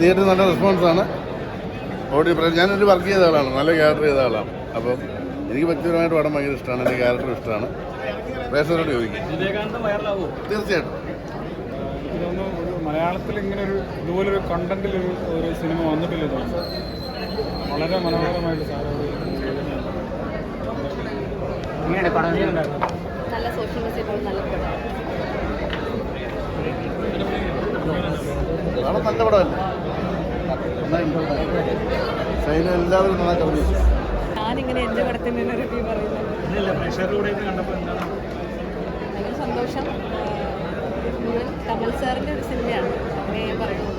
Theatre നല്ല റെസ്പോൺസാണ്. ഞാനൊരു work ചെയ്ത ആളാണ്, നല്ല ക്യാരക്ടർ ചെയ്ത ആളാണ്. അപ്പം എനിക്ക് വ്യക്തിപരമായിട്ട് പടം ഭയങ്കര ഇഷ്ടമാണ്, എൻ്റെ ക്യാരക്ടർ ഇഷ്ടമാണ്. പ്രേക്ഷകരോട് ചോദിക്കും. തീർച്ചയായിട്ടും മലയാളത്തിൽ ഇങ്ങനെ ഇതുപോലൊരു കണ്ടന്റിലൊരു സിനിമ വന്നിട്ടില്ല. വളരെ മനോഹരമായിട്ട് നല്ല സോഷ്യൽ മെസ്സേജ്, നല്ല നല്ല പടമല്ലേ, എല്ലാവരും നന്നായിട്ട് അഭിനയിച്ചു. ഞാനിങ്ങനെ എൻ്റെ പടത്തിൽ നിന്ന് റിവ്യൂ പറയുന്നത് ഭയങ്കര സന്തോഷം. മുഴുവൻ കമൽ സാറിൻ്റെ ഒരു സിനിമയാണ്, അങ്ങനെ ഞാൻ പറയുന്നത്.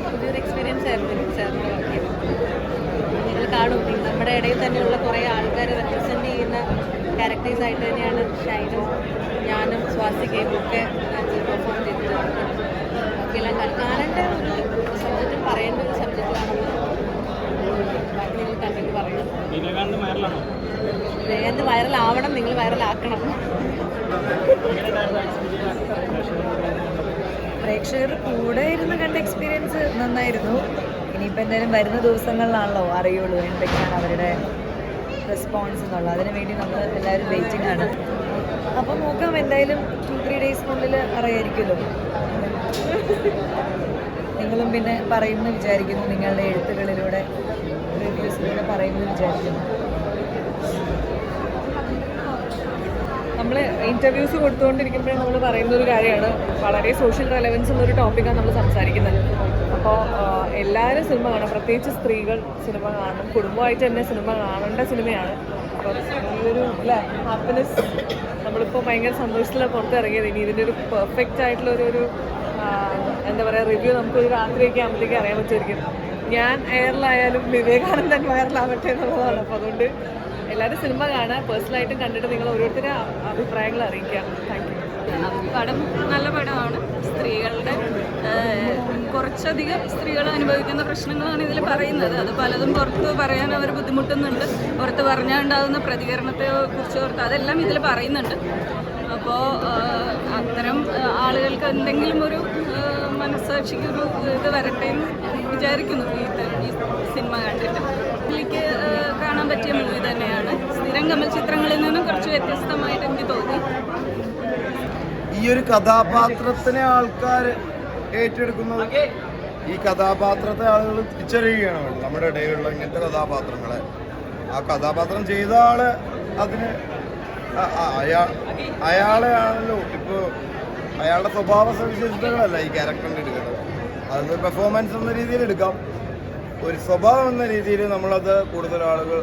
പുതിയൊരു എക്സ്പീരിയൻസ് ആയിരുന്നു സാറിൻ്റെ വർക്ക് ചെയ്തത്. നിങ്ങൾ കാണും, നമ്മുടെ ഇടയിൽ തന്നെയുള്ള കുറേ ആൾക്കാരെ റെപ്രസെൻ്റ് ചെയ്യുന്ന ക്യാരക്ടേഴ്സായിട്ട് തന്നെയാണ് ഷൈനും ഞാനും സ്വാസികയും ഒക്കെ പെർഫോം ചെയ്തിട്ടുള്ളത്. ബാക്കിയെല്ലാം കാണേണ്ട ഒരു സബ്ജക്റ്റും പറയേണ്ട ഒരു സബ്ജക്റ്റുമാണെന്ന് ബാക്കി നിങ്ങൾ കണ്ടിട്ട് പറയണം. വിജയകാന്ത് വൈറലാവണം, നിങ്ങൾ വൈറലാക്കണം. പ്രേക്ഷകർ കൂടെ ഇരുന്ന് കണ്ട എക്സ്പീരിയൻസ് നന്നായിരുന്നു. ഇനിയിപ്പോൾ എന്തായാലും വരുന്ന ദിവസങ്ങളിലാണല്ലോ അറിയുള്ളൂ എന്തൊക്കെയാണ് അവരുടെ റെസ്പോൺസ് എന്നുള്ളത്. അതിനു വേണ്ടി നമ്മൾ എല്ലാവരും വെയിറ്റിംഗ് ആണ്. അപ്പോൾ നോക്കാം, എന്തായാലും 2-3 ഡേയ്സിനുള്ളിൽ അറിയായിരിക്കുമല്ലോ. നിങ്ങളും പിന്നെ പറയുമെന്ന് വിചാരിക്കുന്നു, നിങ്ങളുടെ എഴുത്തുകളിലൂടെ റിവ്യൂസിലൂടെ പറയുമെന്ന് വിചാരിക്കുന്നു. നമ്മൾ ഇൻ്റർവ്യൂസ് കൊടുത്തുകൊണ്ടിരിക്കുമ്പോഴേ നമ്മൾ പറയുന്ന ഒരു കാര്യമാണ്, വളരെ സോഷ്യൽ റെലവൻസ് എന്നൊരു ടോപ്പിക്കാണ് നമ്മൾ സംസാരിക്കുന്നത്. അപ്പോൾ എല്ലാവരും സിനിമ കാണും, പ്രത്യേകിച്ച് സ്ത്രീകൾ സിനിമ കാണണം, കുടുംബമായിട്ട് തന്നെ സിനിമ കാണേണ്ട സിനിമയാണ്. അപ്പോൾ ഈ ഒരു ഹാപ്പിനെസ്, നമ്മളിപ്പോൾ ഭയങ്കര സന്തോഷത്തിലാണ് പുറത്തിറങ്ങിയത്. ഇനി ഇതിൻ്റെ ഒരു പെർഫെക്റ്റ് ആയിട്ടുള്ള ഒരു എന്താ പറയുക റിവ്യൂ നമുക്കൊരു രാത്രിയൊക്കെ ആകുമ്പോഴത്തേക്ക് അറിയാൻ പറ്റുമായിരിക്കും. ഞാൻ എയറിലായാലും വിവേകാനന്ദൻ വൈറലാവട്ടെ എന്നുള്ളതാണ്. അപ്പോൾ അതുകൊണ്ട് എല്ലാവരും സിനിമ കാണുക, പേഴ്സണലായിട്ടും കണ്ടിട്ട് നിങ്ങൾ ഓരോരുത്തരുടെ അഭിപ്രായങ്ങൾ അറിയിക്കാം. Thank you. പടം നല്ല പടമാണ്. സ്ത്രീകളുടെ കുറച്ചധികം സ്ത്രീകൾ അനുഭവിക്കുന്ന പ്രശ്നങ്ങളാണ് ഇതിൽ പറയുന്നത്. അത് പലതും പുറത്ത് പറയാൻ അവർ ബുദ്ധിമുട്ടുന്നുണ്ട്. പുറത്ത് പറഞ്ഞാൽ ഉണ്ടാകുന്ന പ്രതികരണത്തെ കുറിച്ച് ഓർത്ത് അതെല്ലാം ഇതിൽ പറയുന്നുണ്ട്. അപ്പോൾ അത്തരം ആളുകൾക്ക് എന്തെങ്കിലും ഒരു മനസ്സാക്ഷിക്കൊരു ഇത് വരട്ടെ എന്ന് വിചാരിക്കുന്നു. ഈ സിനിമ കണ്ടിട്ട് ഇതിലേക്ക് കാണാൻ പറ്റിയ മൂവി തന്നെയാണ്. സ്ഥിരം കമൽ ചിത്രങ്ങളിൽ നിന്നും കുറച്ച് വ്യത്യസ്തമായിട്ട് എനിക്ക് തോന്നി. ഈ ഒരു കഥാപാത്രത്തിനെ ആൾക്കാർ ഏറ്റെടുക്കുന്നത്, ഈ കഥാപാത്രത്തെ ആളുകൾ തിരിച്ചറിയുകയാണ് വേണ്ടത്. നമ്മുടെ ഇടയിലുള്ള ഇങ്ങനത്തെ കഥാപാത്രങ്ങളെ ആ കഥാപാത്രം ചെയ്ത ആള് അതിന് അയാളെ ആണല്ലോ ഇപ്പോൾ അയാളുടെ സ്വഭാവ സവിശേഷതകളല്ല ഈ ക്യാരക്ടറിൻ്റെ എടുക്കുന്നത്. അത് പെർഫോമൻസ് എന്ന രീതിയിൽ എടുക്കാം, ഒരു സ്വഭാവം എന്ന രീതിയിൽ നമ്മളത് കൂടുതൽ ആളുകൾ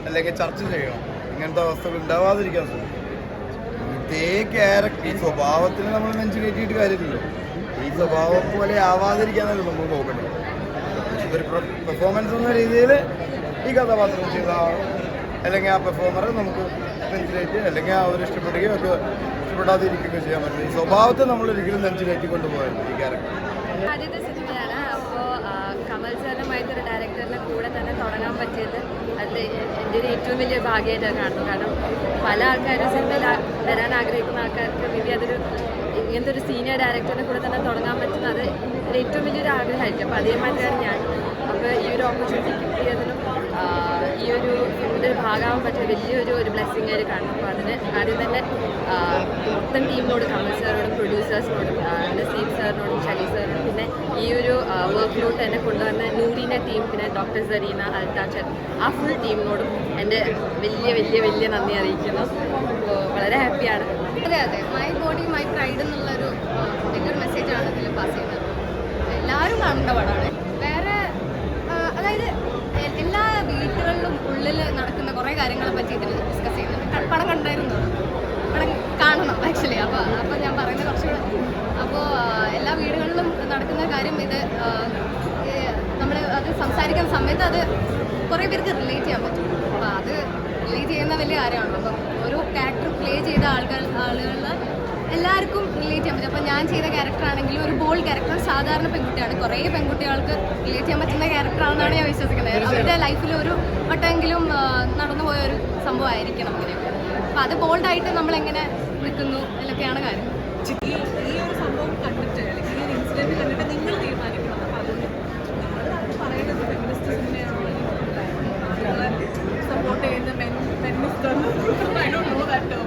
അല്ലെങ്കിൽ ചർച്ച ചെയ്യണം. ഇങ്ങനത്തെ അവസ്ഥകൾ ഉണ്ടാവാതിരിക്കാൻ ശ്രമിക്കും. ഇതേ ക്യാരക്ടർ, ഈ സ്വഭാവത്തിന് നമ്മൾ നെഞ്ചു കയറ്റിയിട്ട് കാര്യമില്ലല്ലോ. ഈ സ്വഭാവം പോലെ ആവാതിരിക്കാനല്ലോ നമ്മൾ നോക്കേണ്ടത്. ഒരു പെർഫോമൻസ് എന്ന രീതിയിൽ ഈ കഥാപാത്രം ചെയ്ത അല്ലെങ്കിൽ ആ പെർഫോമറെ നമുക്ക് നെഞ്ചിലേറ്റ് അല്ലെങ്കിൽ ആ ഒരു ഇഷ്ടപ്പെടുകയോ ഒക്കെ ഇഷ്ടപ്പെടാതിരിക്കുകയോ ചെയ്യാൻ പറ്റില്ല. ഈ സ്വഭാവത്തെ നമ്മൾ ഒരിക്കലും നെഞ്ചിലേറ്റി കൊണ്ടുപോകരുത് ഈ ക്യാരക്ടർ. ആദ്യത്തെ സിനിമയാണ്. അപ്പോൾ കമൽ സാറുമായിട്ടൊരു ഡയറക്ടറിൻ്റെ കൂടെ തന്നെ തുടങ്ങാൻ പറ്റിയത് അത് എൻ്റെ ഒരു ഏറ്റവും വലിയ ഭാഗ്യമായിട്ടാണ് കാണുന്നു. കാരണം പല ആൾക്കാരും സിനിമയിൽ വരാൻ ആഗ്രഹിക്കുന്ന ആൾക്കാർക്ക് മേബി അതൊരു ഇങ്ങനത്തെ ഒരു സീനിയർ ഡയറക്ടറിൻ്റെ കൂടെ തന്നെ തുടങ്ങാൻ പറ്റുന്നത് അത് ഏറ്റവും വലിയൊരു ആഗ്രഹമായിരിക്കും. അപ്പോൾ അതേമാതിരിയാണ് ഞാൻ. അപ്പോൾ ഈ ഒരു ഓപ്പർച്യൂണിറ്റി കിട്ടിയതിനും ഈ ഒരു ഫിലിമിൻ്റെ ഒരു ഭാഗമാകാൻ പറ്റിയ വലിയൊരു ബ്ലെസ്സിങ് ആയിട്ട് കാണും. അപ്പോൾ അതിന് ആദ്യം തന്നെ മൊത്തം ടീമിനോട്, കമൽ സാറിനോടും പ്രൊഡ്യൂസേഴ്സിനോടും നസീം സാറിനോടും ഷലി സാറിനോടും പിന്നെ ഈ ഒരു വർക്കിലോട്ട് തന്നെ കൊണ്ടുവന്ന നൂറിൻ്റെ ടീം, പിന്നെ ഡോക്ടർ സരീന, അൽത്താച്ചൻ, ആ ഫുൾ ടീമിനോടും എൻ്റെ വലിയ വലിയ വലിയ നന്ദി അറിയിക്കുന്നു. അപ്പോൾ വളരെ ഹാപ്പിയാണ്. അതെ അതെ, മൈ ബോഡി മൈ പ്രൈഡ് എന്നുള്ളൊരു വലിയൊരു മെസ്സേജാണ് ഇതിൽ പാസ് ചെയ്യുന്നത്. എല്ലാവരും കാണേണ്ട പടമാണ്. വേറെ അതായത് എല്ലാ വീട്ടുകളിലും ഉള്ളിൽ നടക്കുന്ന കുറേ കാര്യങ്ങളെ പറ്റി ഇതിൽ ഡിസ്കസ് ചെയ്യുന്നുണ്ട്. പടം കണ്ടായിരുന്നു, പടം കാണണം ആക്ച്വലി. അപ്പോൾ ഞാൻ പറയുന്നത് കുറച്ചുകൂടെ, അപ്പോൾ എല്ലാ വീടുകളിലും നടക്കുന്ന കാര്യം ഇത് നമ്മൾ അത് സംസാരിക്കുന്ന സമയത്ത് അത് കുറേ പേർക്ക് റിലേറ്റ് ചെയ്യാൻ പറ്റും. അപ്പോൾ അത് റിലേറ്റ് ചെയ്യുന്ന വലിയ കാര്യമാണല്ലോ. അപ്പം ഒരു ക്യാരക്ടർ പ്ലേ ചെയ്ത ആളുകളിൽ എല്ലാവർക്കും റിലേറ്റ് ചെയ്യാൻ പറ്റും. അപ്പോൾ ഞാൻ ചെയ്ത ക്യാരക്ടറാണെങ്കിലും ഒരു ബോൾഡ് ക്യാരക്ടർ, സാധാരണ പെൺകുട്ടിയാണ്. കുറേ പെൺകുട്ടികൾക്ക് റിലേറ്റ് ചെയ്യാൻ പറ്റുന്ന ക്യാരക്ടറാണെന്നാണ് ഞാൻ വിശ്വസിക്കുന്നത്. അവരുടെ ലൈഫിൽ ഒരു വട്ടമെങ്കിലും നടന്നു പോയ ഒരു സംഭവമായിരിക്കണം ഇങ്ങനെയൊക്കെ. അപ്പോൾ അത് ബോൾഡായിട്ട് നമ്മളെങ്ങനെ നിൽക്കുന്നു എന്നൊക്കെയാണ് കാര്യം. ഈ ഒരു സംഭവം കണ്ടിട്ട് അല്ലെങ്കിൽ കണ്ടന്റ് കണ്ടിട്ട് നിങ്ങൾ തീരുമാനിക്കണം. അപ്പോൾ അതുകൊണ്ട് നമ്മൾ പറയുന്നത് ഫെമിനിസ്റ്റ് സിനിമയാണോ ആളുകളെ സപ്പോർട്ട് ചെയ്യുന്ന feminist I don't know that